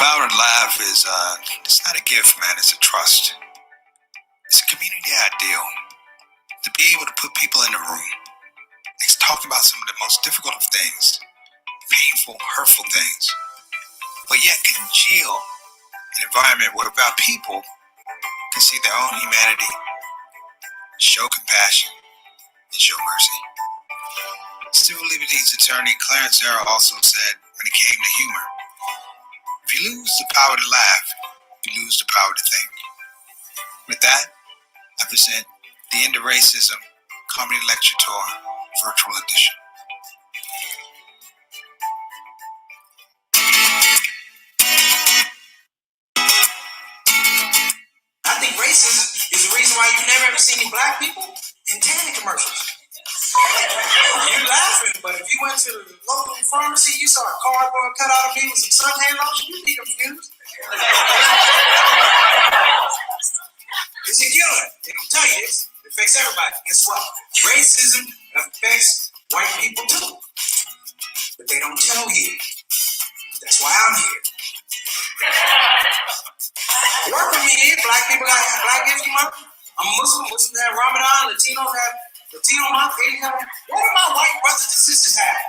power to laugh is it's not a gift, man. It's a trust. It's a community ideal. To be able to put people in a room and talk about some of the most difficult of things, painful, hurtful things, but yet congeal an environment whereby people can see their own humanity, show compassion, and show mercy. Civil liberties attorney Clarence Arrow also said when it came to humor, if you lose the power to laugh, you lose the power to think. With that, I present the End of Racism Comedy Lecture Tour Virtual Edition. I think racism is the reason why you never ever see any black people in tanning commercials. You're laughing, but if you went to the local pharmacy, you saw a cardboard cutout of me with some suntan lotion, you'd be confused. It's a killer. They don't tell you this. It affects everybody. Guess what? Racism affects white people too. But they don't tell you. That's why I'm here. Work with me here. Black people got Black History Month. I'm Muslim. Muslims have Ramadan. Latinos have Latino month. Asians have. What do my white brothers and sisters have?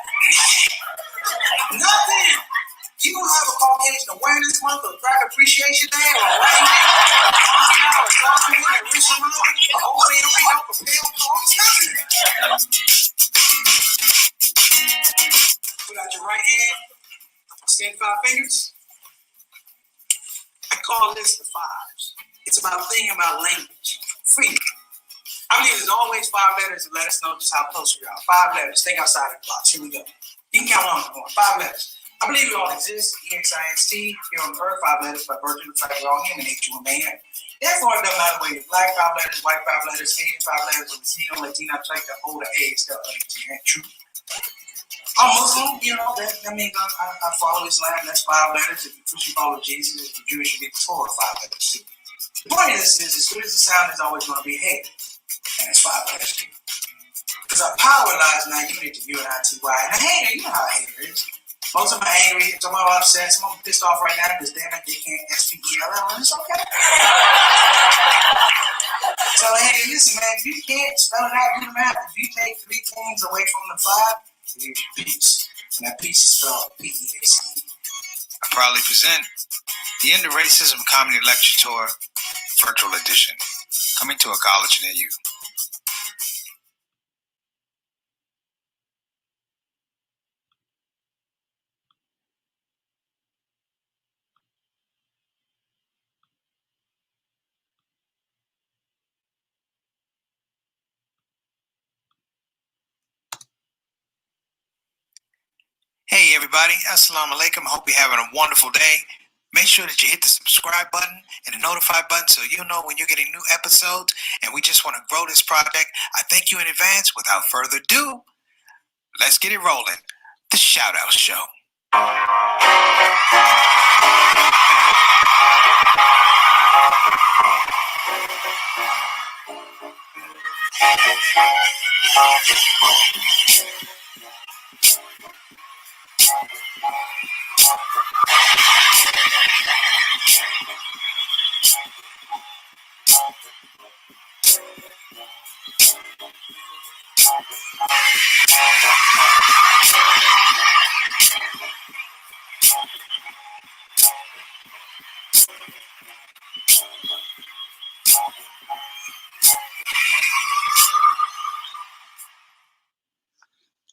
Nothing. You don't have a Caucasian Awareness Month or Black Appreciation Day or a White Day or a Hanukkah or a Coffee Day or a Rich Month or Holiday to Make Up for Pale Clothes. Nothing. Put out your right hand. Stand 5 fingers. I call this the fives. It's about thinking about language. Freedom. I believe there's always 5 letters to let us know just how close we are. 5 letters. Think outside the box. Here we go. You can count on it. 5 letters. I believe we all exist. EXIST. Here on Earth, 5 letters by virtue of the fact we're all human nature remain. Therefore, it doesn't matter whether you're black 5 letters, white 5 letters, Asian 5 letters, or Latino, like the older A stuff. Ain't true. I'm Muslim, that means I follow Islam. That's 5 letters. If you Christian follow Jesus, if you're Jewish, you get 4 or 5 letters too. The point of this is, as good as it sounds, it's always going to be hate. And it's 5 letters too. Because our power lies in our unity, UNITY. And a hater, you know how a hater is. Most of them are angry, some of them are upset, some of them are pissed off right now because damn it, they can't SPELL, and it's okay. So, hey, listen, man, if you can't spell it out, do the math. If you take 3 things away from the 5, you get peace. And that peace is spelled PEACE. I proudly present the End of Racism Comedy Lecture Tour Virtual Edition, coming to a college near you. Hey everybody, Assalamu alaikum. Hope you're having a wonderful day. Make sure that you hit the subscribe button and the notify button so you'll know when you're getting new episodes. And we just want to grow this project. I thank you in advance. Without further ado, let's get it rolling. The Shout Out Show.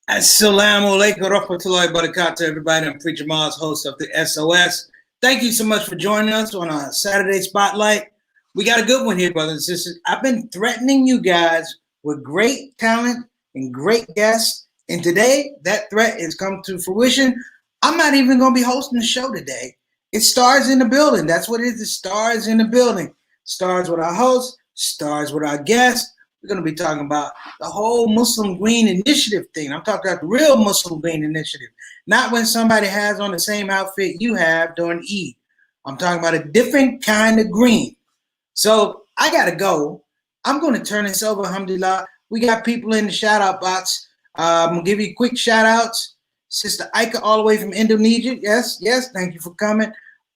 Assalamu alaikum rahmatullahi barakatuh, everybody. I'm Preacher Miles, host of the SOS. Thank you so much for joining us on our Saturday Spotlight. We got a good one here, brothers and sisters. I've been threatening you guys with great talent and great guests, and today that threat has come to fruition. I'm not even going to be hosting the show today. It's Stars in the Building. That's what it is. The Stars in the Building. Stars with our hosts, stars with our guests. We're going to be talking about the whole Muslim Green Initiative thing. I'm talking about the real Muslim Green Initiative. Not when somebody has on the same outfit you have during Eid. I'm talking about a different kind of green. So I got to go. I'm going to turn this over, alhamdulillah. We got people in the shout-out box. I'm going to give you quick shout-outs. Sister Aika all the way from Indonesia. Yes, thank you for coming.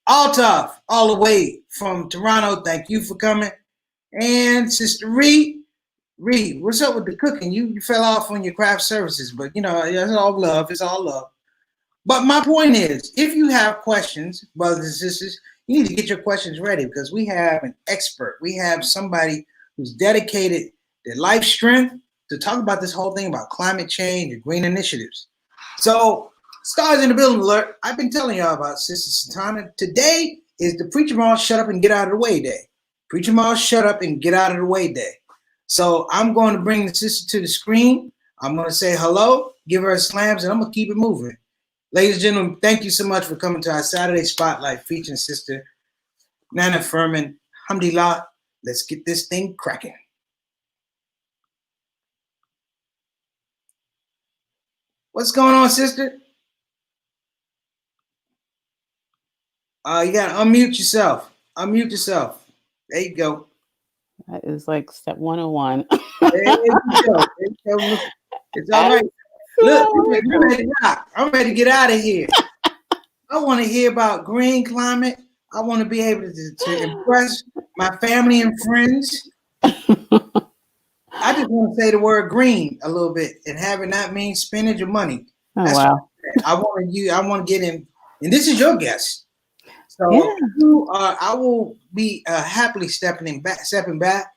Altaf, all the way from Toronto. Thank you for coming. And Sister Reed, what's up with the cooking? You fell off on your craft services, but it's all love. It's all love. But my point is, if you have questions, brothers and sisters, you need to get your questions ready because we have an expert. We have somebody who's dedicated their life strength to talk about this whole thing about climate change and green initiatives. So, stars in the building alert. I've been telling y'all about Sister Sutanah. Today is the Preacher Moss Shut Up and Get Out of the Way Day. Preacher Moss Shut Up and Get Out of the Way Day. So I'm going to bring the sister to the screen. I'm going to say hello, give her a slams, and I'm going to keep it moving. Ladies and gentlemen, thank you so much for coming to our Saturday Spotlight featuring Sister Nana Firman. Alhamdulillah, let's get this thing cracking. What's going on, sister? You got to unmute yourself. Unmute yourself. There you go. That is like step 101. There you go. It's all right. Look, I'm ready to get out of here. I want to hear about green climate. I want to be able to impress my family and friends. I just want to say the word green a little bit and have it not mean spinach or money. Oh, wow. I want to get in, and this is your guest. So I will be happily stepping back.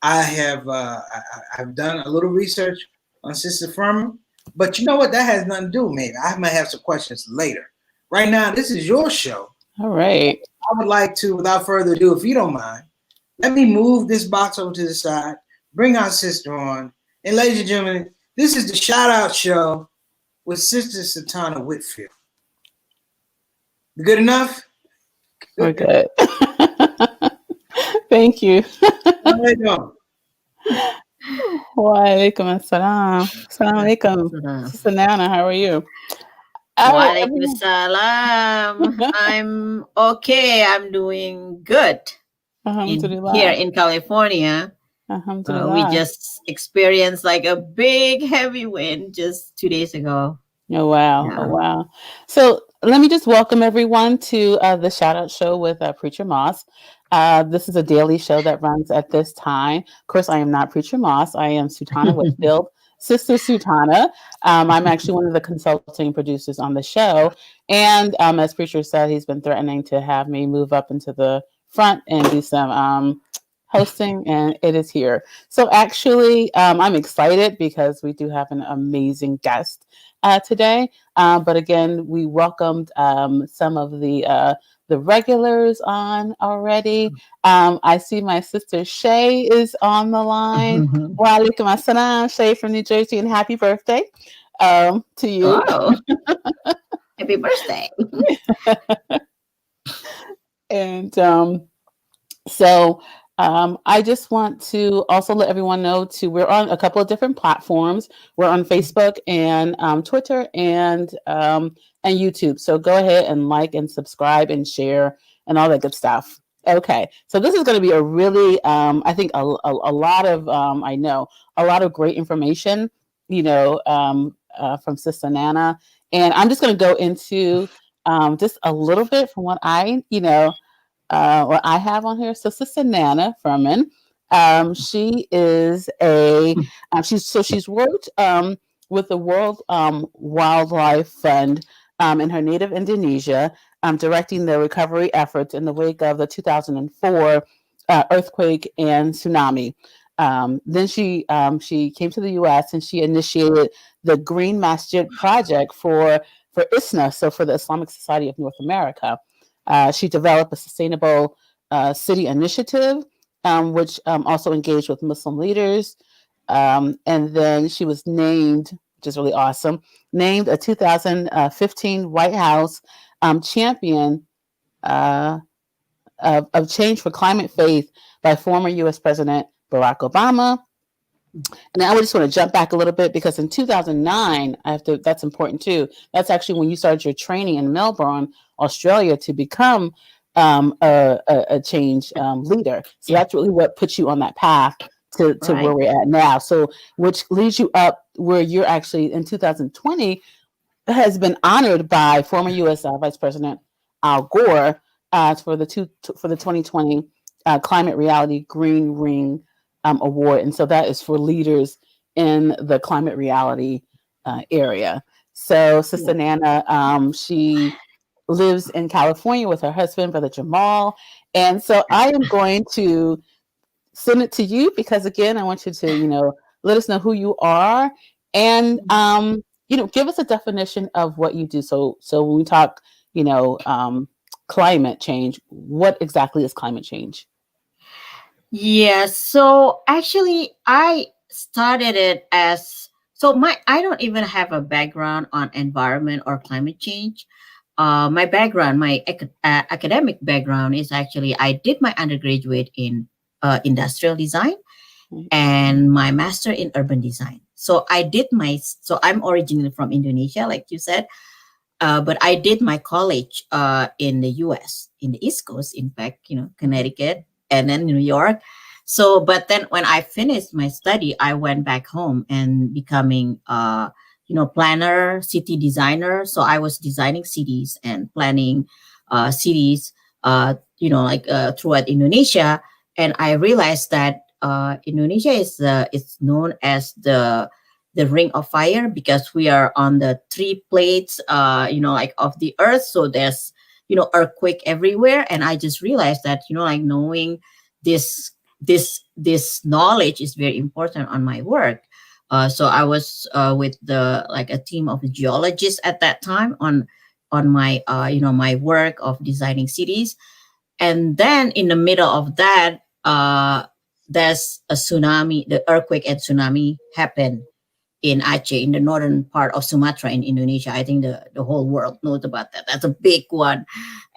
I have I've done a little research on Sister Firman, but you know what? That has nothing to do with me. I might have some questions later. Right now, this is your show. All right. I would like to, without further ado, if you don't mind, let me move this box over to the side, bring our sister on, and ladies and gentlemen, this is the Shout Out Show with Sister Sutanah Whitfield. Good enough? We're good. Thank you. How you doing? Wa alaikum assalam. Assalamu alaikum. Sister Nana, how are you? Wa alaikum assalam. I'm okay. I'm doing good. Here in California. We just experienced like a big heavy wind just 2 days ago. Oh, wow. Yeah. Oh, wow. So let me just welcome everyone to the Shout Out Show with Preacher Moss. This is a daily show that runs at this time. Of course, I am not Preacher Moss. I am Sutanah Whitfield, Sister Sutanah. I'm actually one of the consulting producers on the show. And as Preacher said, he's been threatening to have me move up into the front and do some hosting, and it is here. So actually, I'm excited because we do have an amazing guest today. But again, we welcomed some of the regulars on already. I see my sister Shay is on the line. Wa alaikum assalam, Shay from New Jersey, and happy birthday to you. Oh, happy birthday. And so I just want to also let everyone know we're on a couple of different platforms. We're on Facebook and Twitter and YouTube. So go ahead and like and subscribe and share and all that good stuff. Okay, so this is going to be a really, I think a lot of, I know a lot of great information, from Sister Nana, and I'm just going to go into just a little bit from what I, what I have on here. So Sister Nana Firman, she is she's worked with the World Wildlife Fund in her native Indonesia, directing the recovery efforts in the wake of the 2004 earthquake and tsunami. Then she came to the U.S. and she initiated the Green Masjid Project for ISNA, so for the Islamic Society of North America. She developed a sustainable city initiative, which also engaged with Muslim leaders. And then she was named, which is really awesome, named a 2015 White House champion of change for climate faith by former U.S. President Barack Obama. And I just want to jump back a little bit because in 2009, that's important too. That's actually when you started your training in Melbourne, Australia, to become a change leader. So that's really what puts you on that path to right. Where we're at now. So which leads you up where you're actually in 2020 has been honored by former U.S. Vice President Al Gore for the 2020 Climate Reality Green Ring Award, and so that is for leaders in the climate reality area. So Sister Nana, she lives in California with her husband, Brother Jamal, and so I am going to send it to you because, again, I want you to, let us know who you are and, give us a definition of what you do. So when we talk, climate change, what exactly is climate change? Yeah, so actually I started it as I don't even have a background on environment or climate change. My background, my academic background is actually I did my undergraduate in industrial design and my master in urban design. So I'm originally from Indonesia, like you said, but I did my college in the U.S. in the East Coast, in fact, Connecticut and then New York. So, but then when I finished my study, I went back home and becoming, planner, city designer. So I was designing cities and planning cities, throughout Indonesia. And I realized that Indonesia is known as the ring of fire because we are on the three plates, of the earth. So there's, earthquake everywhere. And I just realized that, knowing this knowledge is very important on my work. So I was with a team of geologists at that time on my my work of designing cities, and then in the middle of that, there's a tsunami, the earthquake and tsunami happened in Aceh, in the northern part of Sumatra in Indonesia. I think the whole world knows about that. That's a big one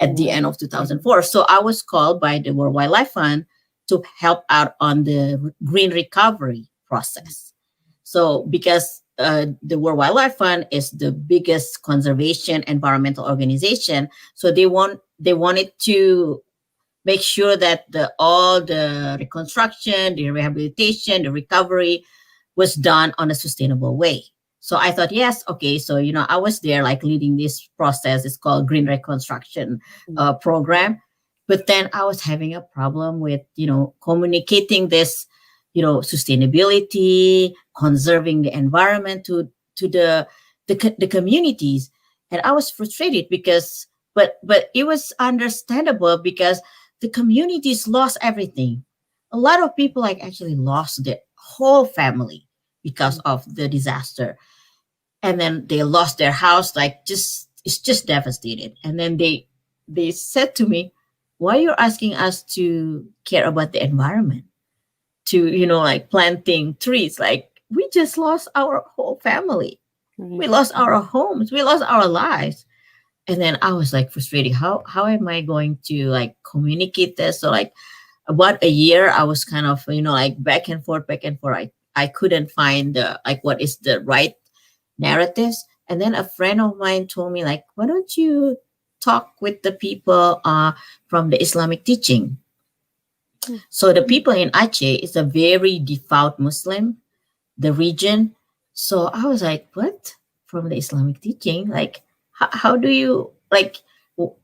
at the end of 2004. So I was called by the World Wildlife Fund to help out on the green recovery process. So because the World Wildlife Fund is the biggest conservation environmental organization, so they wanted to make sure that all the reconstruction, the rehabilitation, the recovery was done on a sustainable way. So I thought, yes, okay. So, I was there leading this process. It's called Green Reconstruction Program. But then I was having a problem with, communicating this, sustainability, conserving the environment to the communities. And I was frustrated because, but it was understandable because the communities lost everything. A lot of people actually lost their whole family because of the disaster, and then they lost their house. It's just devastated. And then they said to me, why you're asking us to care about the environment, to planting trees? We just lost our whole family. We lost our homes, we lost our lives. And then I was frustrated. How am I going to communicate this? So about a year, I was kind of, back and forth. I couldn't find what is the right narratives. And then a friend of mine told me why don't you talk with the people from the Islamic teaching? So the people in Aceh is a very devout Muslim, the region. So I was like, what? From the Islamic teaching? How do you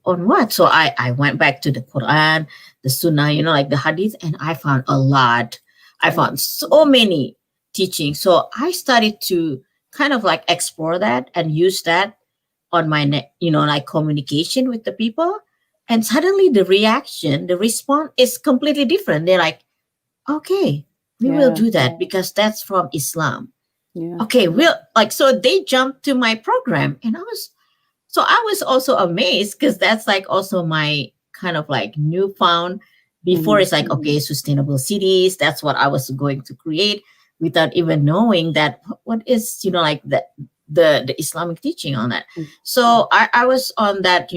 on what? So I went back to the Quran, the Sunnah, the Hadith, and I found a lot. I found so many teachings. So I started to kind of explore that and use that on my, communication with the people. And suddenly the response is completely different. They're like, okay, we will do that because that's from Islam. Yeah. Okay, we'll so they jumped to my program, and I was also amazed because that's also my kind of newfound. Before it's okay, sustainable cities. That's what I was going to create without even knowing that what is the Islamic teaching on that. So I was on that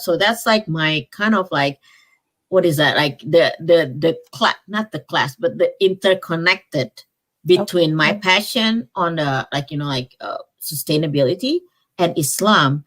so that's my kind of what is that the class, not the class, but the interconnected between my passion on the sustainability and Islam.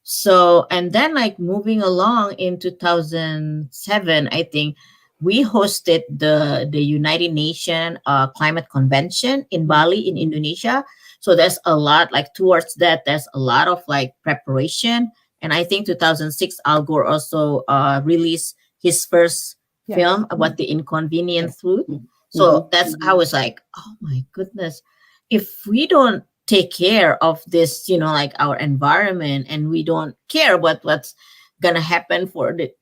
So, and then moving along in 2007, I think we hosted the United Nations Climate Convention in Bali in Indonesia. So there's a lot towards that. There's a lot of preparation And I think 2006, Al Gore also released his first film about the inconvenient truth. So that's, I was like, oh my goodness, if we don't take care of this, like our environment, and we don't care about what's gonna happen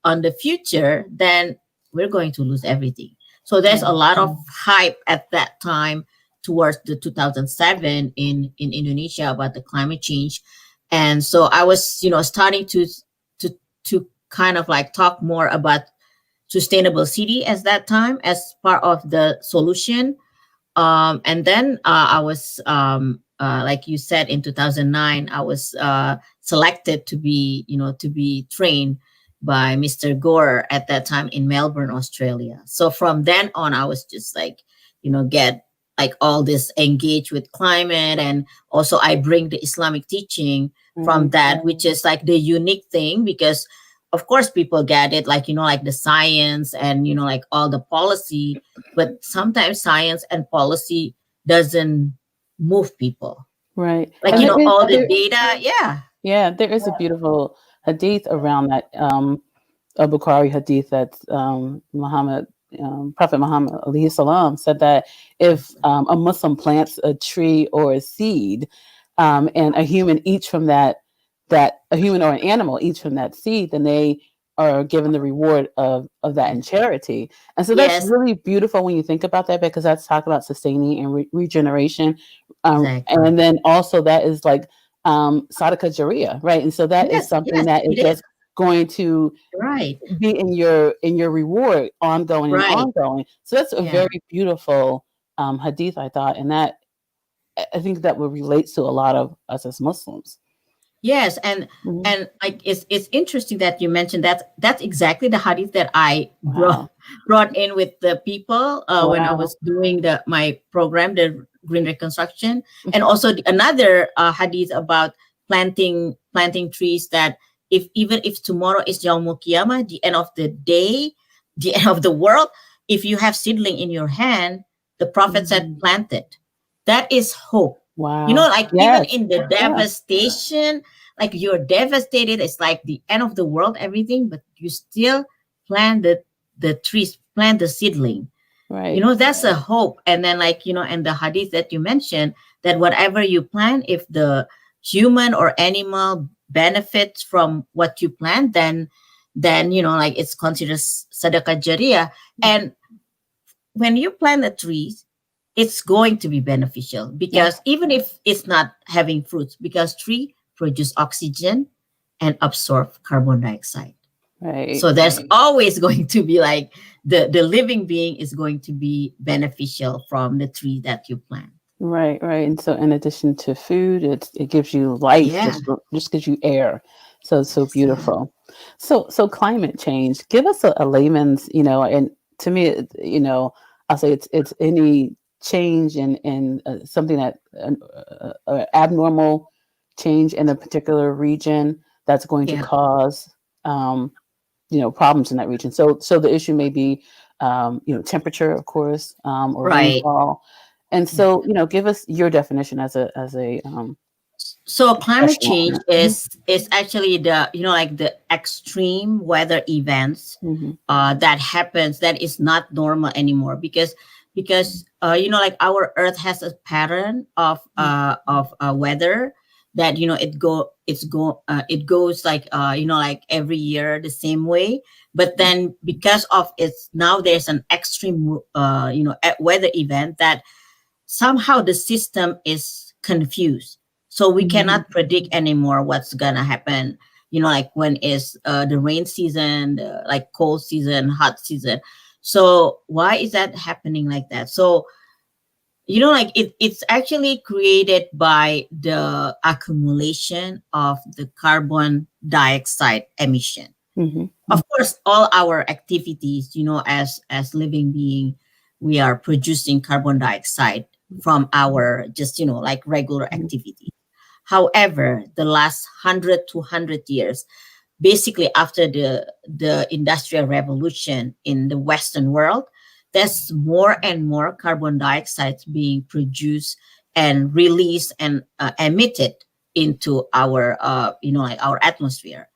on the future, then we're going to lose everything. So there's a lot of hype at that time towards the 2007 in Indonesia about the climate change. And so I was, starting to kind of like talk more about sustainable city as that time as part of the solution. And then I was, like you said, in 2009, I was selected to be trained by Mr. Gore at that time in Melbourne, Australia. So from then on, I was just like, get like all this engaged with climate. And also I bring the Islamic teaching from that, which is like the unique thing, because of course people get it, like, like the science and, like all the policy, but sometimes science and policy doesn't move people. Right. Like, And all the data. Yeah. Yeah. There is a beautiful hadith around that, a Bukhari hadith that Prophet Muhammad alayhi salam said that if a Muslim plants a tree or a seed, and a human eats from that a human or an animal eats from that seed, then they are given the reward of that in charity. And so that's really beautiful when you think about that, because that's talking about sustaining and regeneration. Exactly. And then also that is like Sadaqah Jariyah, right? And so that is something that is just going to be in your reward ongoing and ongoing. So that's a very beautiful hadith, I thought, and that I think that would relate to a lot of us as Muslims. Yes, and like it's interesting that you mentioned that. That's exactly the hadith that I brought in with the people when I was doing my program, the Green Reconstruction, and also another hadith about planting trees. That even if tomorrow is Yaumul Qiyamah, the end of the day, the end of the world, if you have seedling in your hand, the Prophet said, plant it. That is hope. Wow. Like even in the devastation, like you're devastated, it's like the end of the world, everything, but you still plant the trees, plant the seedling. Right. That's a hope. And then like, and the hadith that you mentioned, that whatever you plant, if the human or animal benefits from what you plant, then like it's considered Sadaqah Jariyah. And when you plant a tree, it's going to be beneficial, because even if it's not having fruits, because tree produce oxygen and absorb carbon dioxide. Right. So there's always going to be like the living being is going to be beneficial from the tree that you plant. Right. And so in addition to food, it gives you life, just gives you air. So it's so beautiful. So climate change, give us a layman's, and to me, I'll say it's any change in something that abnormal change in a particular region that's going to cause problems in that region. So the issue may be temperature, of course, or rainfall. And so give us your definition as a so climate change is actually the like the extreme weather events that happens that is not normal anymore, because like our Earth has a pattern of weather that it goes like like every year the same way, but then because of now there's an extreme weather event that somehow the system is confused, so we cannot predict anymore what's gonna happen, like when is the rain season, the like cold season, hot season. So why is that happening like that? So, like it's actually created by the accumulation of the carbon dioxide emission. Of course, all our activities, as living being, we are producing carbon dioxide from our just, like regular activity. However, the last 100-200 years, basically after the Industrial Revolution in the Western world, there's more and more carbon dioxide being produced and released and emitted into our like our atmosphere.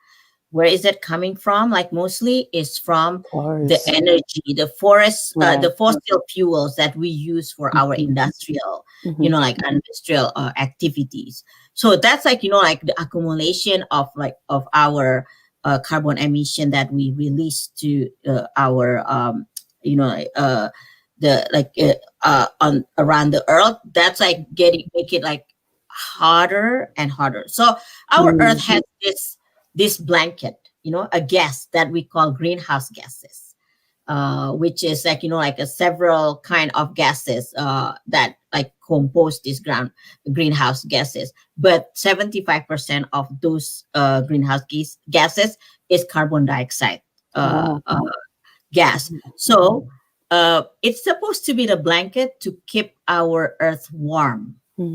Where is it coming from? Like mostly is from the energy, the forest, the fossil fuels that we use for our industrial, like industrial activities. So that's like, like the accumulation of our carbon emission that we release to our, the on around the earth. That's like make it like harder and harder. So our earth has this blanket, a gas that we call greenhouse gases, which is like, like a several kind of gases that like compose this greenhouse gases. But 75% of those greenhouse gases is carbon dioxide gas. So it's supposed to be the blanket to keep our earth warm,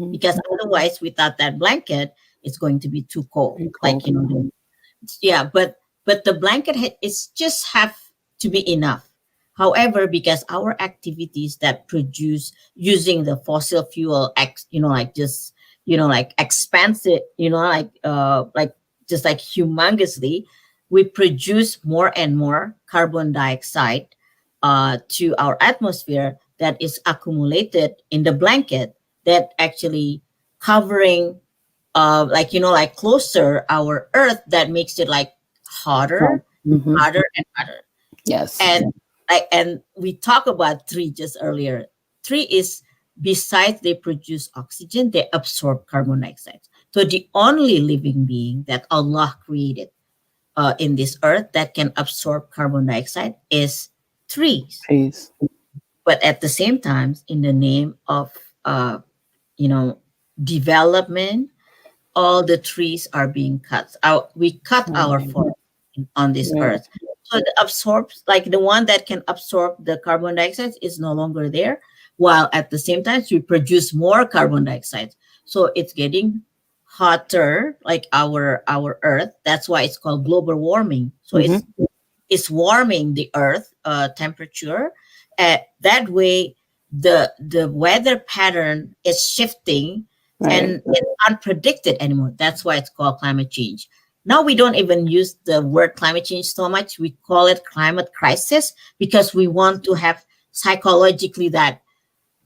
because otherwise without that blanket, it's going to be too cold. Like, yeah, but the blanket is just have to be enough. However, because our activities that produce using the fossil fuel, like just, like expansive, like just like humongously, we produce more and more carbon dioxide to our atmosphere that is accumulated in the blanket that actually covering like closer our earth, that makes it like hotter, hotter and hotter. Yes. And we talked about tree just earlier. Tree is, besides they produce oxygen, they absorb carbon dioxide. So the only living being that Allah created in this earth that can absorb carbon dioxide is trees. But at the same time, in the name of development, all the trees are being cut out. We cut our forest on this earth. So it absorbs, like the one that can absorb the carbon dioxide is no longer there, while at the same time we produce more carbon dioxide. So it's getting hotter, like our earth. That's why it's called global warming. So it's warming the earth temperature. That way the weather pattern is shifting. And it's unpredicted anymore. That's why it's called climate change. Now we don't even use the word climate change so much. We call it climate crisis, because we want to have psychologically that,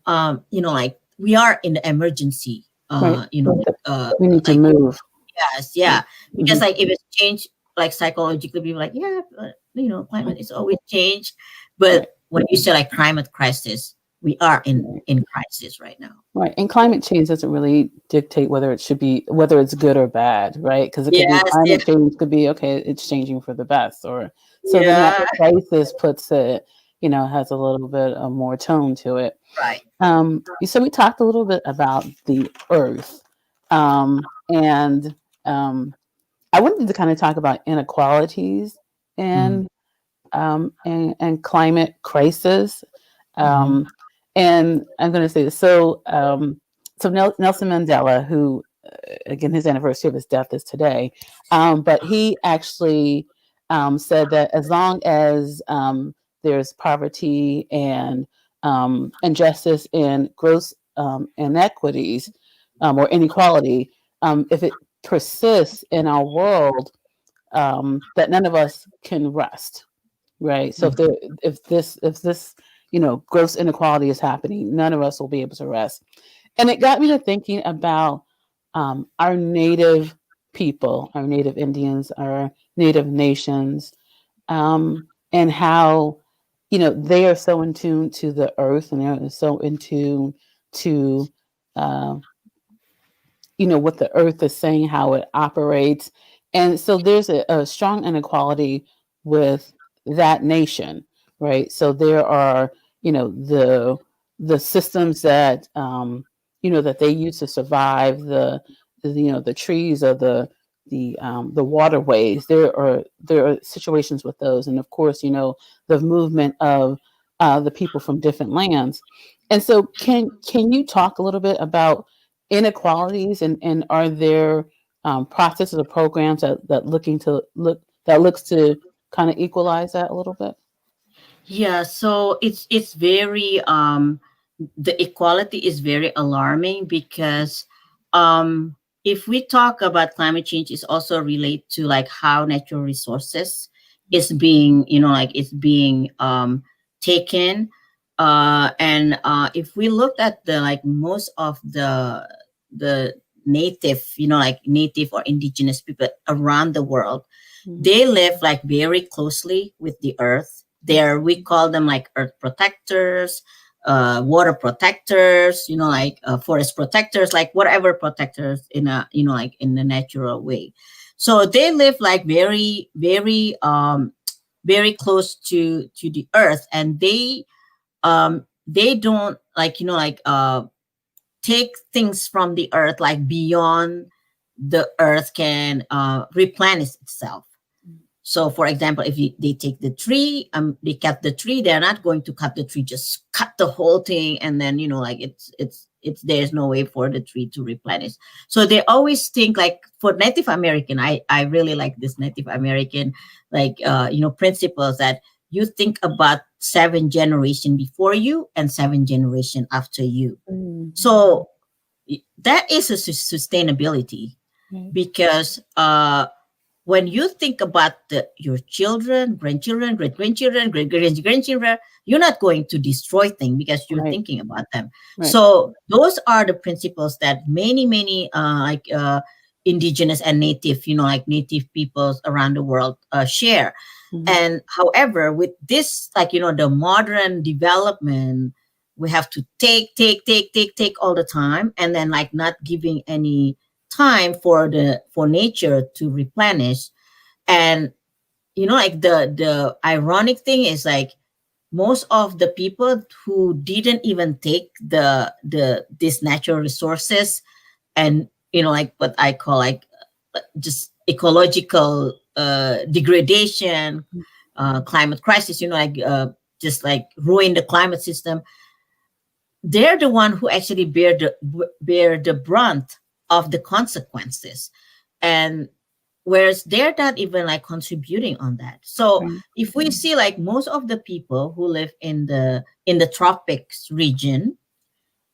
like we are in the emergency. We need to move. Yes, yeah. Because like if it's changed, like psychologically, people are like, yeah, climate is always change. But when you say like climate crisis, we are in crisis right now. Right. And climate change doesn't really dictate whether it's good or bad, right? Because it could be climate change could be, okay, it's changing for the best. Or so the natural crisis puts it, has a little bit of more tone to it. Right. So we talked a little bit about the earth. And I wanted to kind of talk about inequalities and climate crisis. And I'm going to say this. So Nelson Mandela, who, again, his anniversary of his death is today, but he actually said that as long as there's poverty and injustice and gross inequities or inequality, if it persists in our world, that none of us can rest, right? So if this gross inequality is happening, none of us will be able to rest. And it got me to thinking about our native people, our native Indians, our native nations, and how, they are so in tune to the earth, and they're so in tune to, what the earth is saying, how it operates. And so there's a strong inequality with that nation, right? So there are, the systems that, that they use to survive, the trees or the waterways. There are situations with those, and of course, the movement of the people from different lands. And so, can you talk a little bit about inequalities, and are there processes or programs that looks to kind of equalize that a little bit? Yeah, so it's very the equality is very alarming, because if we talk about climate change, it's also relate to like how natural resources is being, it's being taken. And if we look at the like most of the native, like native or indigenous people around the world, they live like very closely with the earth. We call them like earth protectors, water protectors, like forest protectors, like whatever protectors in a, like in a natural way. So they live like very, very, very close to the earth, and they don't like, take things from the earth like beyond the earth can replenish itself. So, for example, if they take the tree, they cut the tree, they're not going to cut the tree, just cut the whole thing, and then like it's there's no way for the tree to replenish. So they always think like, for Native American, I really like this Native American like principles, that you think about 7 generations before you and 7 generations after you. So that is a sustainability, because when you think about your children, grandchildren, great-grandchildren, great-grandchildren, you're not going to destroy things because you're thinking about them. So those are the principles that many indigenous and native, like native peoples around the world share. And however, with this, like, the modern development, we have to take all the time, and then like not giving any time for nature to replenish. And like the ironic thing is like, most of the people who didn't even take these natural resources, and like what I call like just ecological degradation, climate crisis, like just like ruin the climate system, they're the one who actually bear the brunt of the consequences. And whereas they're not even like contributing on that. So if we see like most of the people who live in the tropics region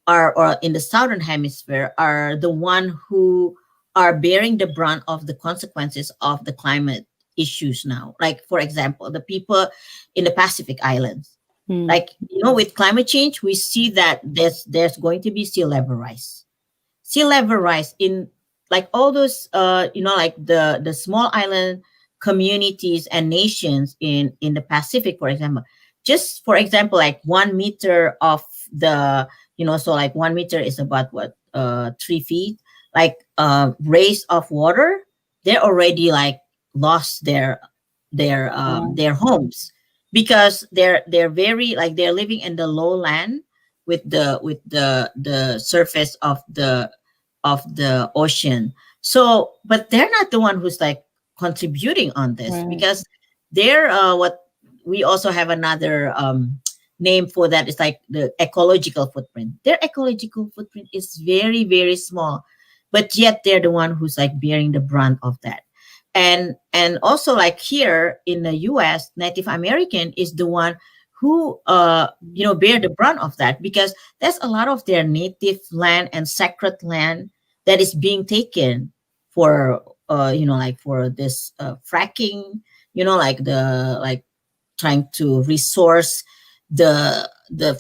or in the southern hemisphere are the one who are bearing the brunt of the consequences of the climate issues now. Like, for example, the people in the Pacific Islands. Like, with climate change, we see that there's going to be sea level rise. Sea level rise in like all those, like the small island communities and nations in the Pacific, for example. Just for example, like 1 meter of the, so like 1 meter is about what, 3 feet. Like raise of water, they're already like lost their homes, because they're very like they're living in the lowland with the surface of the ocean. So, but they're not the one who's like contributing on this, because they're what we also have another name for that. Is like the ecological footprint. Their ecological footprint is very, very small, but yet they're the one who's like bearing the brunt of that. And also like here in the US, Native American is the one who bear the brunt of that, because there's a lot of their native land and sacred land that is being taken for like for this fracking, like trying to resource the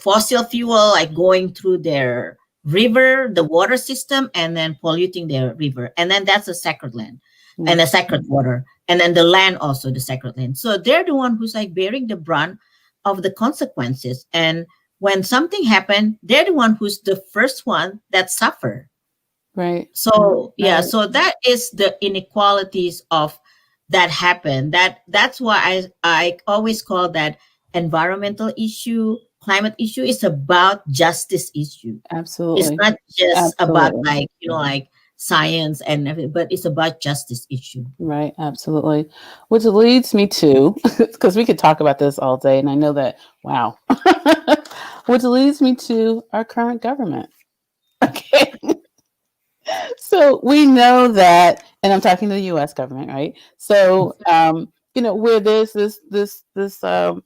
fossil fuel, like going through their river, the water system, and then polluting their river. And then that's a sacred land and a sacred water. And then the land also, the sacred land. So they're the one who's like bearing the brunt of the consequences. And when something happened, they're the one who's the first one that suffer. Right. So yeah, so that is the inequalities of that happen. That's why I always call that environmental issue, climate issue is about justice issue. Absolutely. It's not just about like, like science and everything, but it's about justice issue. Right. Absolutely. Which leads me to, because we could talk about this all day, and I know that, wow. Which leads me to our current government. Okay. So we know that, and I'm talking to the U.S. government, right? So, where there's this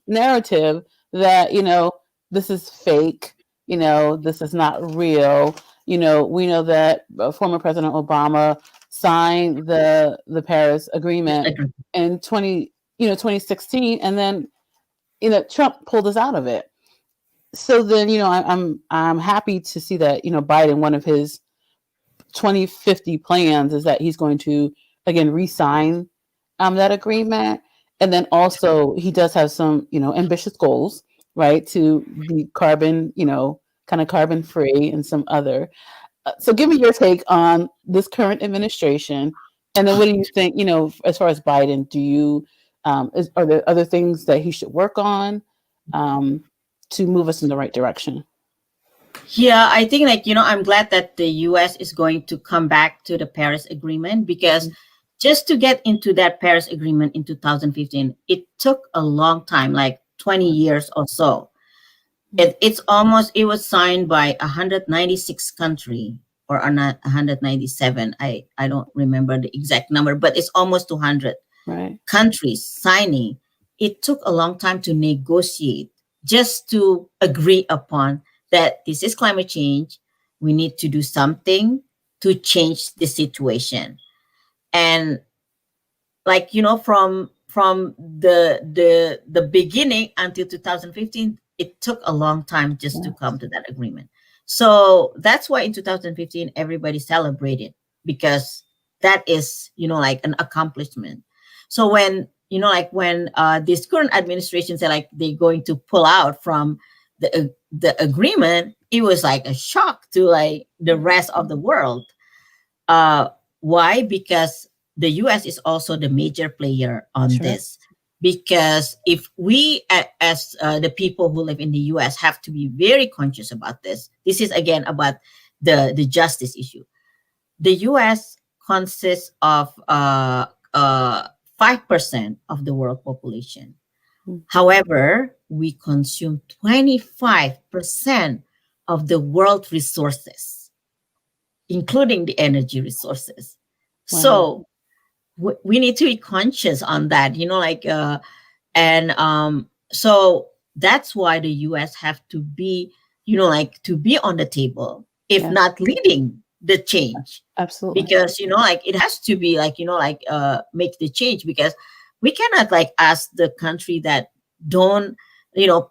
narrative that, this is fake, this is not real. we know that former President Obama signed the Paris Agreement in 2016, and then Trump pulled us out of it. So then I'm happy to see that Biden, one of his 2050 plans is that he's going to again re-sign that agreement, and then also he does have some ambitious goals, right, to be carbon kind of carbon free and some other. So give me your take on this current administration, and then what do you think, as far as Biden, do you are there other things that he should work on to move us in the right direction? Yeah, I think I'm glad that the US is going to come back to the Paris Agreement, because just to get into that Paris Agreement in 2015, it took a long time, like 20 years or so. It was signed by 196 countries, or 197. I don't remember the exact number, but it's almost 200 countries signing. It took a long time to negotiate, just to agree upon that this is climate change. We need to do something to change the situation. And from the beginning until 2015, it took a long time just to come to that agreement. So that's why in 2015 everybody celebrated, because that is an accomplishment. So when when this current administration said they're going to pull out from the agreement, it was like a shock to the rest of the world. Why? Because the US is also the major player on this. Because if we, as the people who live in the US, have to be very conscious about this. This is again about the justice issue. The US consists of 5% of the world population. However, we consume 25% of the world resources, including the energy resources. Wow. So we need to be conscious on that, so that's why the US have to be, to be on the table, if not leading the change. Absolutely. Because, it has to be make the change, because we cannot ask the country that don't,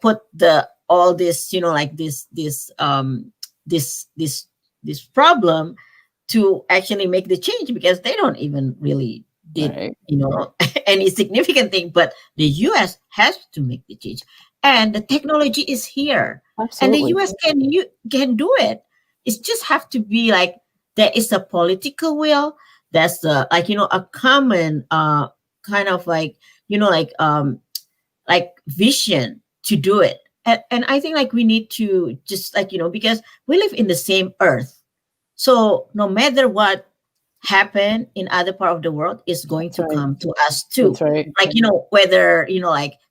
put all this, this problem to actually make the change, because they don't even really did any significant thing. But the US has to make the change, and the technology is here. Absolutely. And the US can do it. It just have to be there is a political will. That's a common kind of vision to do it. And I think we need to just because we live in the same earth. So no matter what happen in other part of the world is going to come to us too. That's right. Whether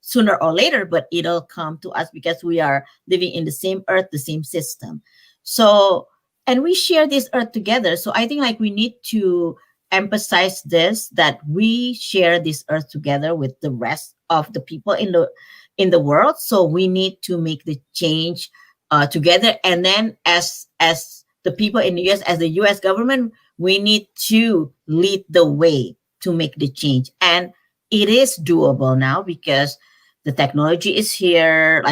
sooner or later, but it'll come to us because we are living in the same earth, the same system. So, and we share this earth together. So I think we need to emphasize this, that we share this earth together with the rest of the people in the world. So we need to make the change together. And then as the people in the US, as the US government, we need to lead the way to make the change. And it is doable now, because the technology is here.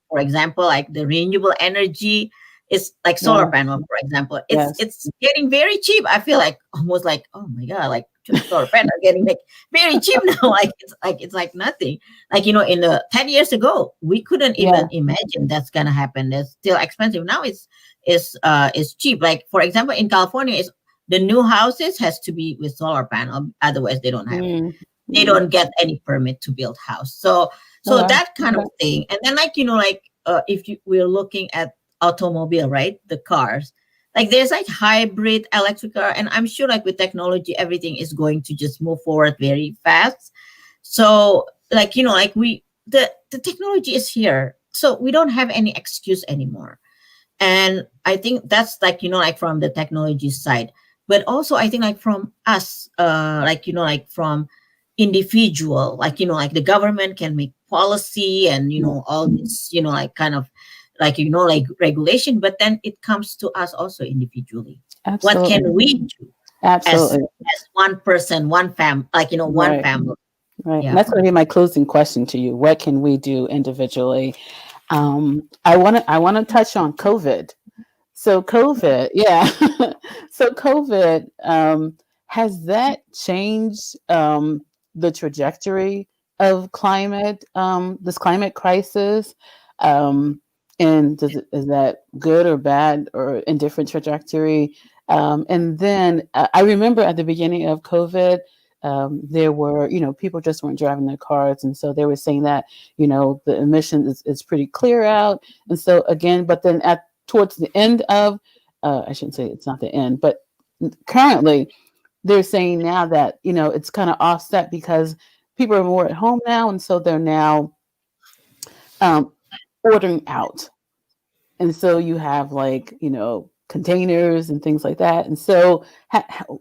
For example, the renewable energy is solar panel, for example. It's getting very cheap. I feel almost oh my God, solar panel getting very cheap now. It's nothing. In the 10 years ago, we couldn't even imagine that's gonna happen. It's still expensive. Now it's cheap. For example, in California, the new houses has to be with solar panel. Otherwise, they don't have they don't get any permit to build house. So that kind of thing. And then if we're looking at automobile, right? The cars, there's hybrid electric car, and I'm sure with technology, everything is going to just move forward very fast. So the technology is here, so we don't have any excuse anymore. And I think that's from the technology side. But also I think from us, from individual, the government can make policy and all this, kind of like, you know, like regulation, but then it comes to us also individually. Absolutely. What can we do? Absolutely. As one person, one family, like, you know, one family. Right. Yeah. And that's going to be my closing question to you. What can we do individually? I want to touch on COVID. So COVID, yeah. So COVID, has that changed the trajectory of this climate crisis? And is that good or bad or in different trajectory? And then I remember at the beginning of COVID, there were, people just weren't driving their cars. And so they were saying that, the emissions is pretty clear out. And so again, but then towards the end of, I shouldn't say it's not the end, but currently they're saying now that, it's kind of offset because people are more at home now. And so they're now ordering out. And so you have containers and things like that. And so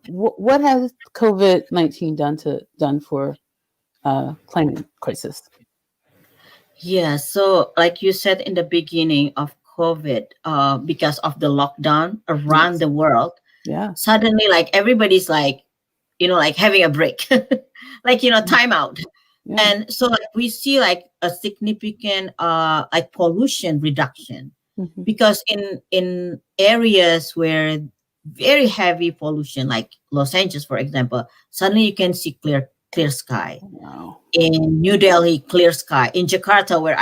what has COVID-19 done for climate crisis? Yeah, so like you said in the beginning of COVID, because of the lockdown around the world, suddenly like everybody's like, like having a break, like, time out. Yeah. And so like we see like a significant like pollution reduction, because in areas where very heavy pollution, like Los Angeles, for example, suddenly you can see clear sky. Wow. In New Delhi, clear sky. In Jakarta, where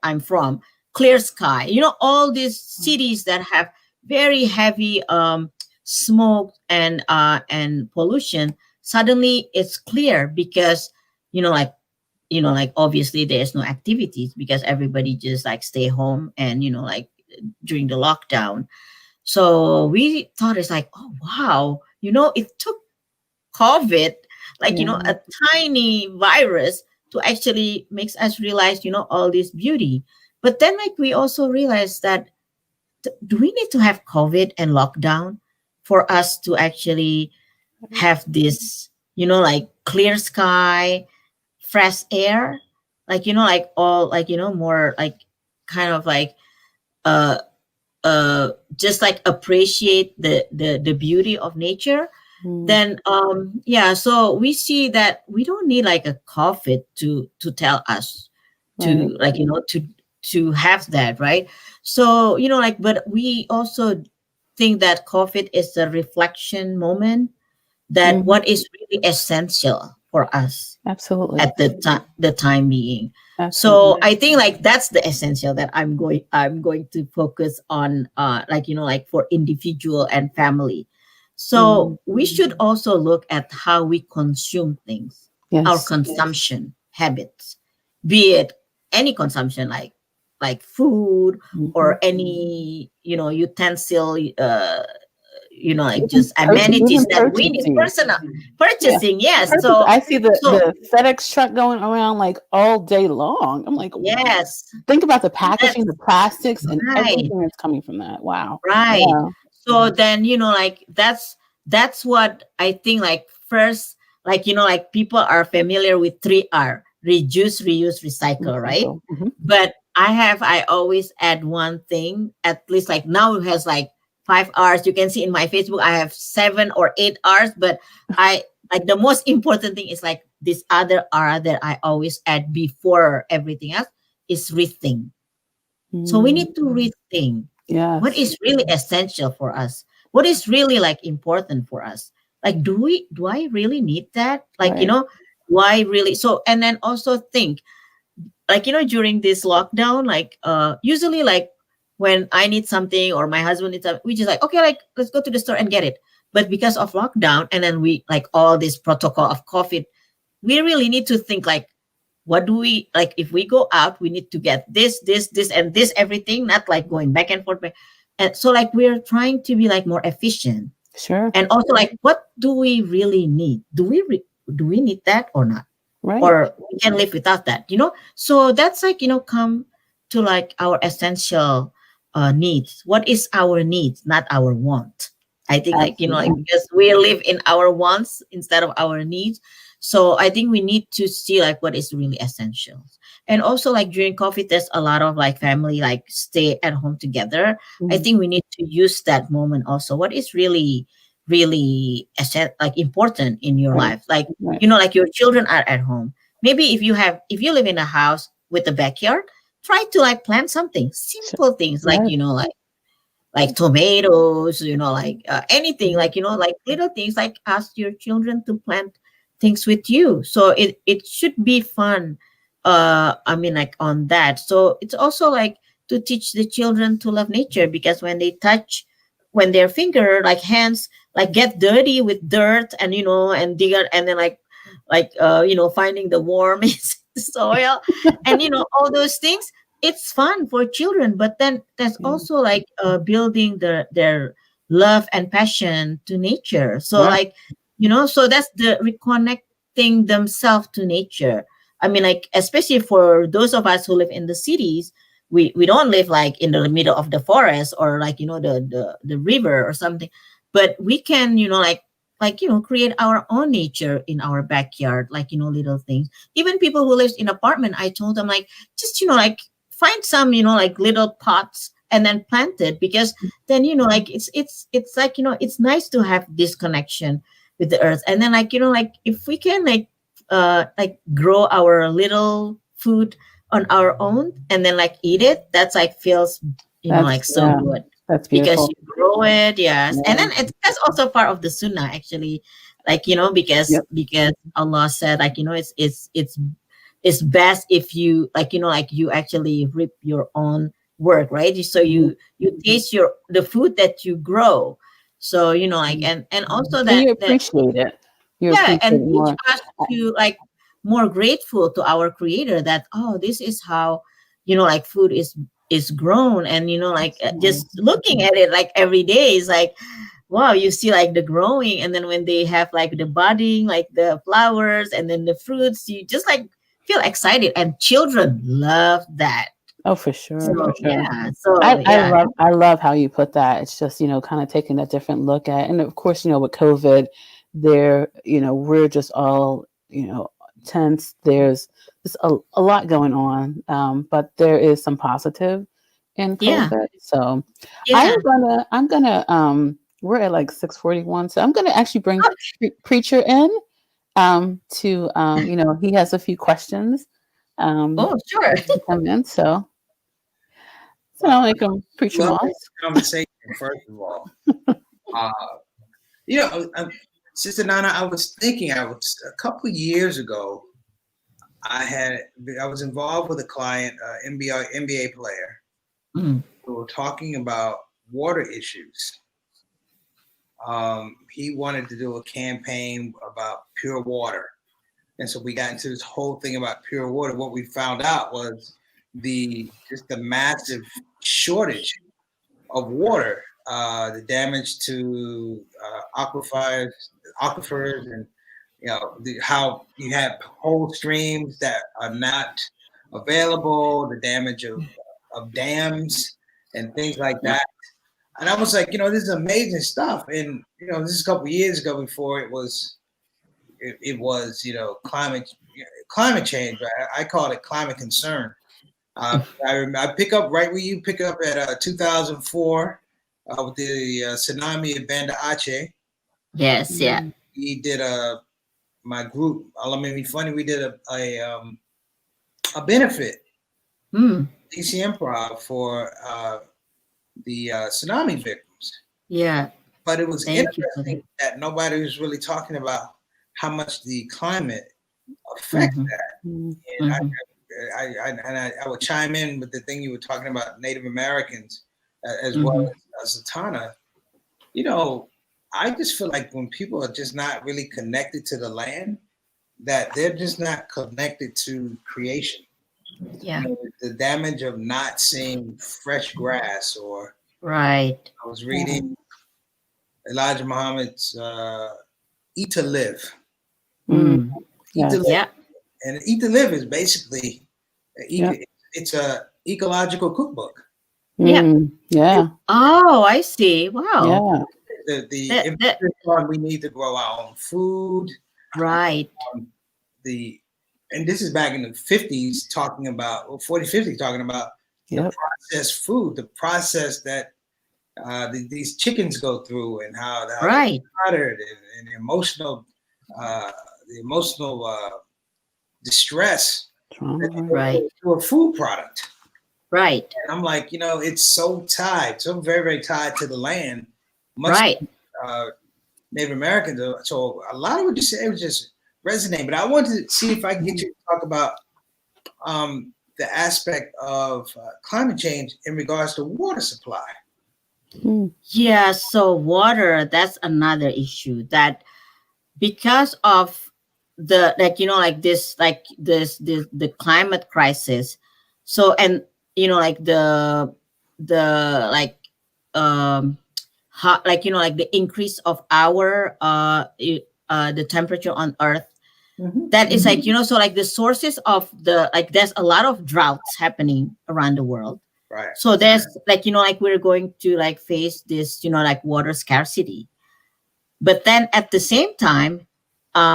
I'm from, clear sky. All these cities that have very heavy smoke and pollution, suddenly it's clear because like obviously there's no activities because everybody just like stay home and like during the lockdown. So we thought it's like, oh wow, it took COVID, like, a tiny virus to actually makes us realize, all this beauty. But then like we also realized that do we need to have COVID and lockdown for us to actually have this, like clear sky, fresh air, like, like all like, more like kind of like, just like appreciate the beauty of nature. Then so we see that we don't need like a COVID to tell us to like to have that, right? So like, but we also think that COVID is a reflection moment that what is really essential for us absolutely at the time being. Absolutely. So I think like that's the essential that I'm going to focus on, like like for individual and family. So we should also look at how we consume things, our consumption habits, be it any consumption like food or any utensil, like just amenities that we need, personal purchasing. Yes. So I see the FedEx truck going around like all day long. I'm like, yes. Think about the packaging, the plastics, and everything that's coming from that. Wow. Right. Yeah. So then, like that's what I think, like first, like, like people are familiar with 3R, reduce, reuse, recycle, right? But I always add one thing, at least like now it has like 5 R's. You can see in my Facebook, I have 7 or 8 R's, but I like the most important thing is like this other R that I always add before everything else is rethink. So we need to rethink what is really essential for us. What is really like important for us? Like, do I really need that? Like, why really? So, and then also think like, during this lockdown, like, usually like when I need something or my husband needs something, we just like, okay, like let's go to the store and get it. But because of lockdown and then we like all this protocol of COVID, we really need to think like, what do we like? If we go out, we need to get this, and this, everything, not like going back and forth. And so like we're trying to be like more efficient. Sure. And also like, what do we really need? Do we need that or not? Right. Or we can live without that, So that's like, come to like our essential needs. What is our needs, not our want? I think like, like because we live in our wants instead of our needs. So I think we need to see like what is really essential. And also like during COVID, there's a lot of like family like stay at home together. I think we need to use that moment also. What is really, really like important in your life? Like, you know, like your children are at home. Maybe if you live in a house with a backyard, try to like plant something, simple things like, you know, like tomatoes, you know, like anything, like, you know, like little things, like ask your children to plant things with you. So it should be fun. I mean, like on that. So it's also like to teach the children to love nature, because when they touch, when their finger, like hands, like get dirty with dirt and, you know, and dig out, and then you know, finding the worm in the soil and, you know, all those things, it's fun for children, but then there's also like building their love and passion to nature. So like, you know, so that's the reconnecting themselves to nature. I mean, like, especially for those of us who live in the cities, we don't live like in the middle of the forest or like, you know, the river or something, but we can, you know, like, you know, create our own nature in our backyard, like, you know, little things. Even people who live in apartment, I told them like, just, you know, like find some, you know, like little pots and then plant it, because then, you know, like it's like, you know, it's nice to have this connection with the earth. And then like, you know, like if we can like grow our little food on our own and then like eat it, that's like feels, you know, like so good. That's Because beautiful. you grow it, yes. And then that's also part of the sunnah, actually, like, you know, because Allah said, like, you know, it's best if you, like, you know, like you actually reap your own work, right? So you taste the food that you grow. So, you know, like, and also And that you appreciate it. You appreciate and it teach more. us to like more grateful to our creator, that, oh, this is how, you know, like food is grown. And, you know, like just looking at it like every day is like, wow, you see like the growing, and then when they have like the budding, like the flowers and then the fruits, you just like feel excited, and children love that. Oh, for sure, So for sure. yeah, so I love how you put that. It's just, you know, kind of taking a different look at, and of course, you know, with COVID, there, you know, we're just all, you know, tense. There's just a lot going on, but there is some positive in yeah, COVID. So yeah. I'm gonna we're at like 6:41, so I'm gonna actually bring Preacher in to you know, he has a few questions Oh, sure. to come in. So Well, like Preacher love Moss. this conversation, first of all. You know, Sister Nana, I was thinking, a couple of years ago, I was involved with a client, NBA player, who were talking about water issues. He wanted to do a campaign about pure water. And so we got into this whole thing about pure water. What we found out was just the massive shortage of water, the damage to aquifers, and, you know, how you have whole streams that are not available, the damage of dams and things like that. And I was like, you know, this is amazing stuff. And, you know, this is a couple of years ago, before it was, you know, climate change. I call it climate concern. I pick up right where you pick up at 2004 with the tsunami at Banda Aceh. Yes, yeah. We did my group, Allah Made Me Funny, we did a benefit, DC Improv, for the tsunami victims. Yeah. But it was interesting that nobody was really talking about how much the climate affects that. And I would chime in with the thing you were talking about, Native Americans, as well as Sutanah. You know, I just feel like when people are just not really connected to the land, that they're just not connected to creation. Yeah. You know, the damage of not seeing fresh grass, or right. I was reading Elijah Muhammad's Eat to Live. Eat to Live. Yeah. And Eat to Live is basically it's a ecological cookbook. Yeah. Oh, I see. Wow. Yeah. The we need to grow our own food. Right. and this is back in the 50s, talking about, or 40s, 50s, talking about the processed food, the process that these chickens go through, and how right. they're cluttered, and the emotional distress right. to a food product. Right. And I'm like, it's so tied, so very, very tied to the land. Much right. Native Americans. So a lot of what you said was just resonating. But I wanted to see if I can get you to talk about the aspect of climate change in regards to water supply. Yeah, so water, that's another issue, that because of the the climate crisis. So, and the increase of our the temperature on Earth. That is so the sources of there's a lot of droughts happening around the world. Right. So there's we're going to face this water scarcity. But then at the same time,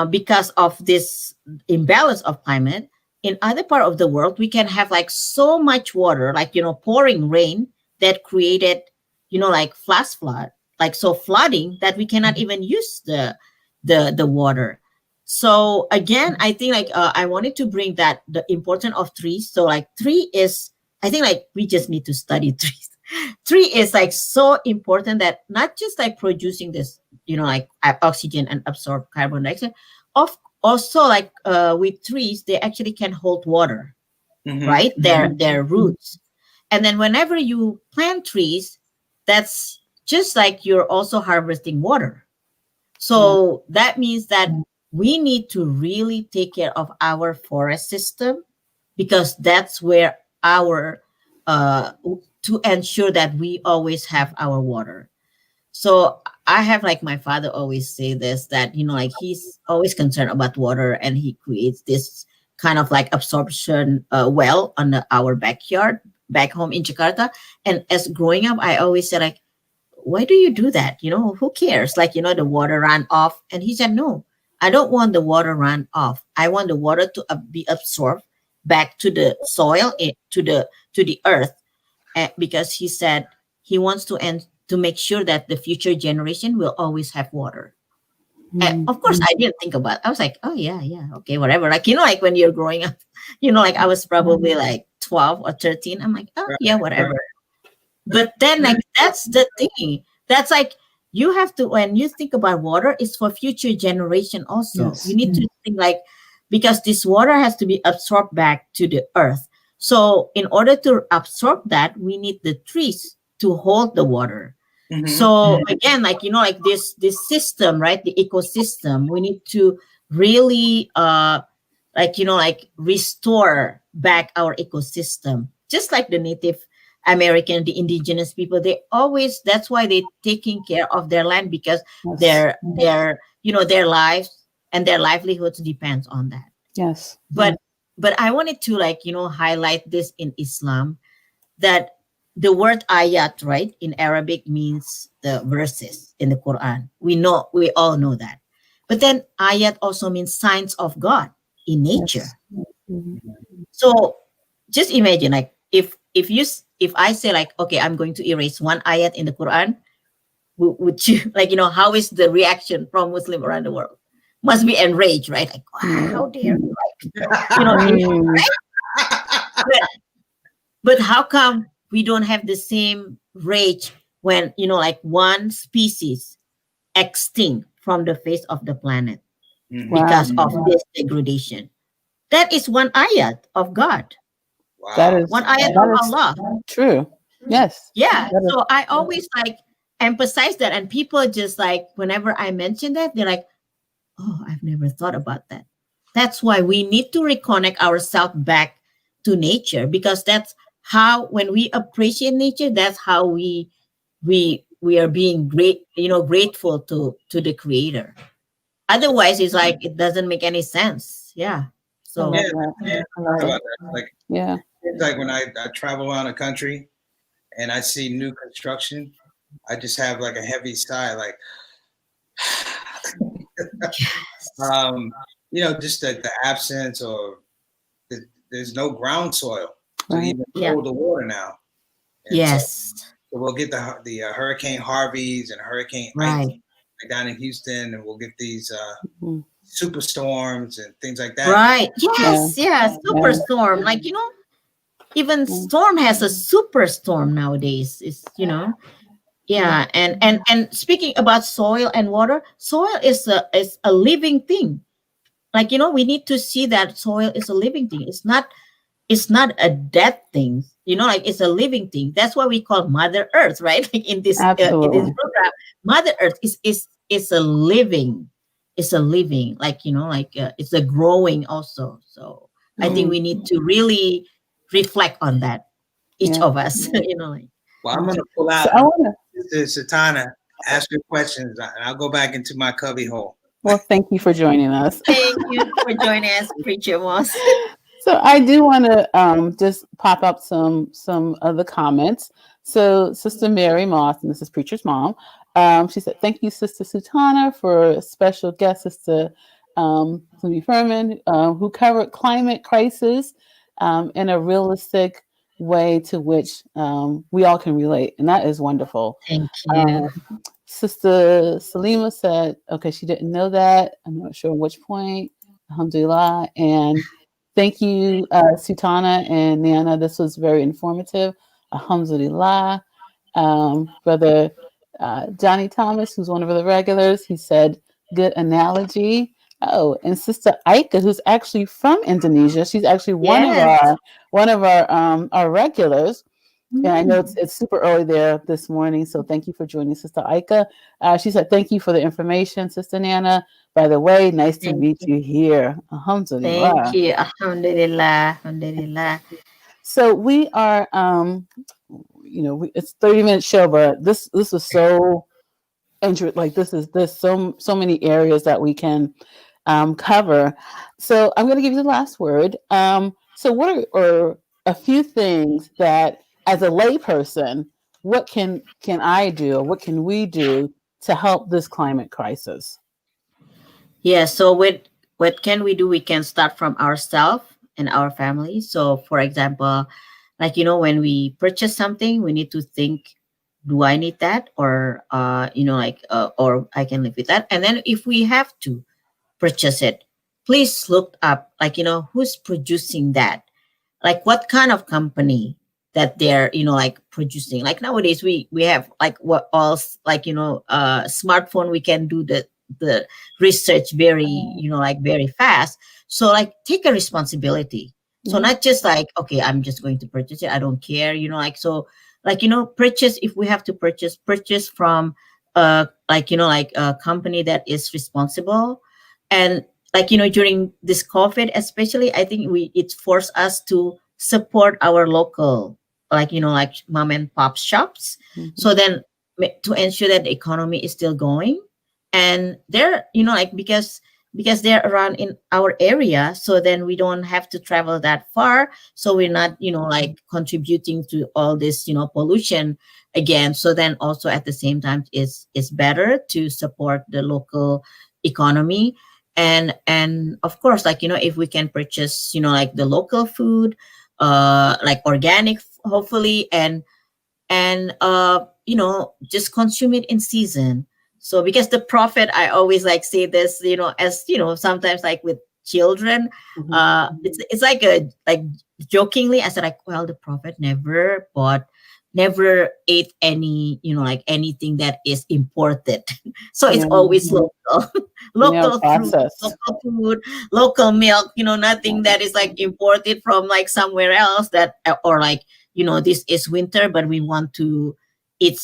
because of this imbalance of climate, in other part of the world, we can have so much water, pouring rain that created, flash flood, flooding that we cannot even use the water. So again, I think I wanted to bring that the importance of trees. So tree is, I think we just need to study trees. Tree is so important, that not just producing this, oxygen and absorb carbon dioxide. Also with trees, they actually can hold water, right? Their roots. And then whenever you plant trees, that's just you're also harvesting water. So that means that we need to really take care of our forest system, because that's where our to ensure that we always have our water. So I have my father always say this, that he's always concerned about water, and he creates this kind of absorption well on our backyard back home in Jakarta. And as growing up, I always said why do you do that? Who cares? The water ran off. And he said, no, I don't want the water run off. I want the water to be absorbed back to the soil, to the earth, because he said he wants to make sure that the future generation will always have water. And of course, I didn't think about it. I was like, oh yeah, okay, whatever. When you're growing up, I was probably 12 or 13. I'm like, oh yeah, whatever. But then that's the thing. That's you have to, when you think about water, it's for future generation also. Yes. You need to think because this water has to be absorbed back to the earth. So in order to absorb that, we need the trees to hold the water. So again, this system, right? The ecosystem, we need to really restore back our ecosystem, just like the Native American, the indigenous people. They always, that's why they're taking care of their land, because their their lives and their livelihoods depends on that. Yes. But I wanted to highlight this in Islam, that the word ayat, right, in Arabic means the verses in the Quran. We all know that. But then ayat also means signs of God in nature. Yes. So just imagine if I say okay, I'm going to erase one ayat in the Quran, would you how is the reaction from Muslim around the world? Must be enraged, right? Wow, how dare you, right? But how come we don't have the same rage when one species extinct from the face of the planet because of this degradation? That is one ayat of God. Wow. That is one ayat of Allah. True. Yes. Yeah. So I always emphasize that, and people just whenever I mention that, they're like, oh, I've never thought about that. That's why we need to reconnect ourselves back to nature, because that's how, when we appreciate nature, that's how we are being grateful to the Creator. Otherwise, it's it doesn't make any sense. Yeah. So it's when I travel around the country and I see new construction, I just have a heavy sigh, just the absence or there's no ground soil to even hold the water now. And yes. So we'll get the Hurricane Harveys and Hurricane Ike down in Houston, and we'll get these superstorms and things like that. Right. Yes. Superstorm. Like, even storm has a superstorm nowadays. It's, yeah. And speaking about soil and water, soil is a living thing. Like, we need to see that soil is a living thing. It's not a dead thing. Like, it's a living thing. That's why we call Mother Earth, right? Like in this program, Mother Earth is a living. It's a living, like, it's a growing also. So I think we need to really reflect on that, each of us. Like. Well, I'm gonna pull out. Sutanah, ask your questions, and I'll go back into my cubby hole. Well, thank you for joining us. Thank you for joining us, Preacher Moss. So I do want to just pop up some other comments. So Sister Mary Moss, and this is Preacher's mom, she said, "Thank you, Sister Sutanah, for a special guest, Sister Nana Firman, who covered climate crisis in a realistic way to which we all can relate, and that is wonderful." Thank you. Sister Salima said, "Okay, she didn't know that. I'm not sure which point." Alhamdulillah, and thank you, Sutanah and Nana. This was very informative. Alhamdulillah. Brother Johnny Thomas, who's one of the regulars, he said, "Good analogy." Oh, and Sister Aika, who's actually from Indonesia, she's actually one of our regulars. And I know it's super early there this morning, so thank you for joining, Sister Aika. She said, "Thank you for the information, Sister Nana. By the way, nice to meet you here." Alhamdulillah. Thank you. Alhamdulillah. Alhamdulillah. So we are, it's 30-minute show, but this was so interesting. Like there's so many areas that we can cover. So I'm going to give you the last word. So what are a few things that, as a layperson, what can I do, or what can we do to help this climate crisis? Yeah, so what can we do? We can start from ourselves and our family. So, for example, like, when we purchase something, we need to think, do I need that? Or, or I can live with that. And then if we have to purchase it, please look up, like, who's producing that? Like, what kind of company that they're, like, producing. Like nowadays we have like what all, like, smartphone, we can do the research very, very fast. So, like, take a responsibility. So not just like, okay, I'm just going to purchase it, I don't care, so, like, purchase, if we have to purchase from like, a company that is responsible. And, like, during this COVID especially, I think it forced us to support our local, like, like mom and pop shops. So then, to ensure that the economy is still going, and they're, like, because they're around in our area, so then we don't have to travel that far, so we're not, like, contributing to all this, pollution again. So then also at the same time, it's better to support the local economy. And of course, like, if we can purchase, like, the local food, like organic, hopefully, and just consume it in season. So, because the prophet, I always like say this, as sometimes, like, with children, it's like jokingly, I said, like, well, the prophet never ate any, like, anything that is imported. So it's always local fruit, local food, local milk, nothing that is, like, imported from, like, somewhere else, that, or like, this is winter, but we want to eat,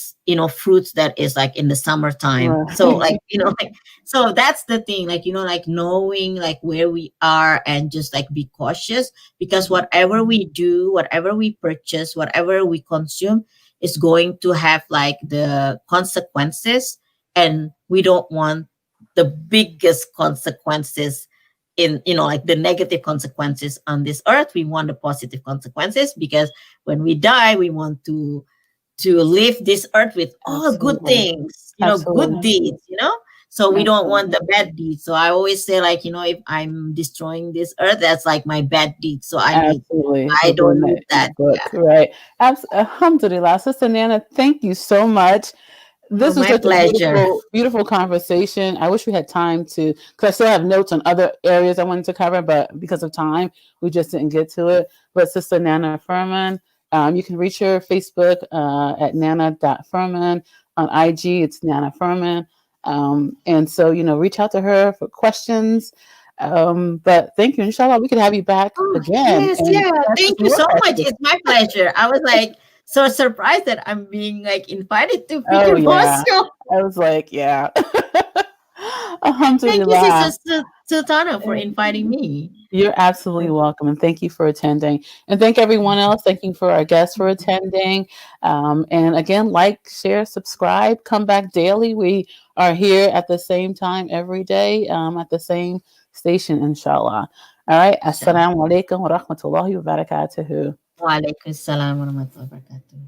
fruits that is, like, in the summertime. So, like, like, so that's the thing, like, like, knowing, like, where we are, and just, like, be cautious, because whatever we do, whatever we purchase, whatever we consume is going to have, like, the consequences, and we don't want the biggest consequences in, like, the negative consequences on this earth. We want the positive consequences, because when we die, we want to leave this earth with all good things, good deeds, So we don't want the bad deeds. So I always say, like, if I'm destroying this earth, that's like my bad deed. So I don't need that. Book, yeah. Right. Alhamdulillah. Sister Nana, thank you so much. This was such pleasure. A beautiful conversation. I wish we had time to, because I still have notes on other areas I wanted to cover, but because of time, we just didn't get to it. But Sister Nana Firman, you can reach her Facebook at nana.firman. On IG, it's Nana Firman. And so, reach out to her for questions. But thank you. Inshallah, we could have you back again. Yes, thank you so much. It's my pleasure. I was like so surprised that I'm being like invited to Preacher Boss Show. I was like, yeah. Thank you, Sister Sutanah, for inviting me. You're absolutely welcome, and thank you for attending. And thank everyone else. Thank you for our guests for attending. And again, like, share, subscribe, come back daily. We are here at the same time every day at the same station, inshallah. All right. Assalamu alaikum wa rahmatullahi wa barakatuhu. Wa alaikum assalam wa rahmatullahi wa barakatuh.